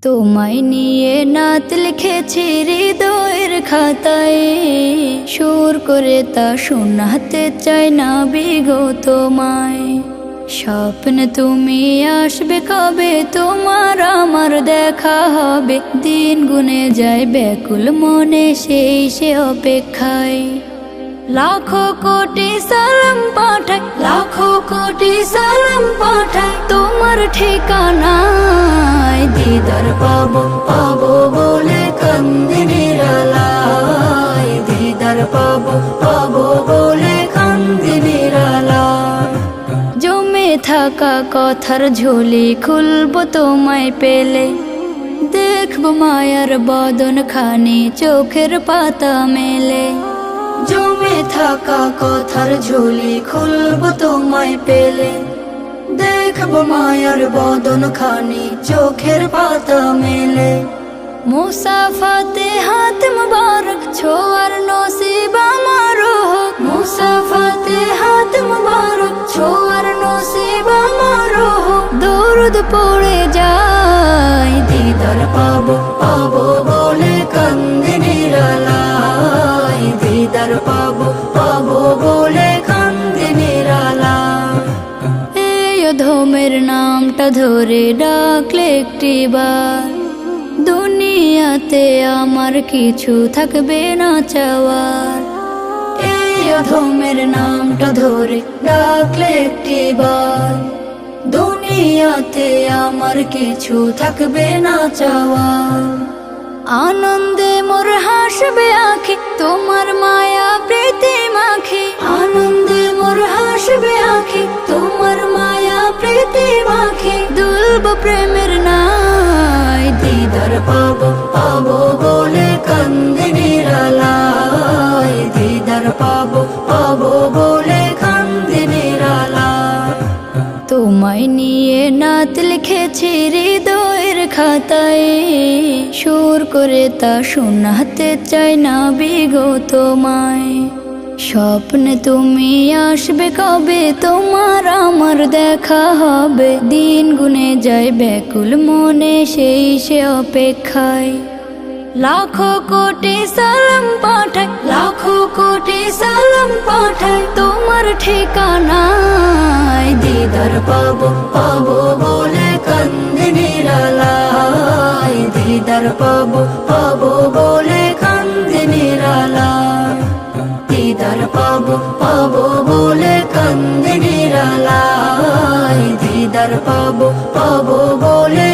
তোমায় নিয়ে নাত লিখেছি হৃদয়ের খাতায়, সুর করে তা শোনাতে চাই না বিগো তোমায়। স্বপ্ন তুমি আসবে কবে, তোমার আমার দেখা হবে, দিন গুনে যায় ব্যাকুল মনে সেই সে অপেক্ষায়। লাখো কোটি সালাম পাঠাই, লাখো কোটি সালাম পাঠাই তোমার ঠিকানায়। দিদার পাবো পাবো বলে কান্দি নিরালায়, দিদার পাবো পাবো বলে কান্দি নিরালায়। জমে থাকা কথার ঝুলি খুলবো তোমায় পেলে, দেখবো মায়ার বদন খানি চোখের পাতা মেলে। জমে থাকা কথার ঝুলি খুলবো তোমায় পেলে, দেখবো মায়ার বদন খানি চোখের পাতা মেলে। মুসাফাতে হাত মুবারক ছোয়ার নসিব আমার হোক, মুসাফাতে হাত মুবারক ছোয়ার নসিব আমার হোক। দরুদ পড়ে যায় দিদার পাবো পাবো বলে কান্দি নিরালায়, দিদার পাবো পাবো বলে কান্দি নিরালায়। এই অধমের নামটা ধরে ডাকলে একটিবার, দুনিয়াতে আমার কিছু থাকবে না চাওয়ার। এই অধমের নামটা ধরে ডাকলে একটিবার, দুনিয়াতে আমার কিছু থাকবে না চাওয়ার। আনন্দে মোর হাসবে আঁখি তোমার মায়া প্রীতি মাখি, আনন্দে মোর হাসবে আঁখি তোমার মায়া প্রীতি মাখি। দুলব প্রেমের নাই দিদার পাবো পাবো বলে কান্দি নিরালায়, দিদার পাবো পাবো বলে কান্দি নিরালায়। তোমায় নিয়ে নাত লিখেছি হৃদয়ের খাতায়, সুর করে তা শোনাতে চাই না বিগো তোমায়। স্বপ্ন তুমি আসবে কবে, তোমার আমার দেখা হবে, দিন গুনে যায় ব্যাকুল মনে সেই সে অপেক্ষায়। লাখো কোটি সালাম পাঠাই, লাখো কোটি সালাম পাঠাই তোমার ঠিকানায়। দিদার পাবো পাবো বলে কান্দি নিরালায়, দিদার পাবো পাবো বলে কান্দি নিরালায়। দিদার পাবো পাবো বলে কান্দি নিরালায়, দিদার পাবো পাবো বলে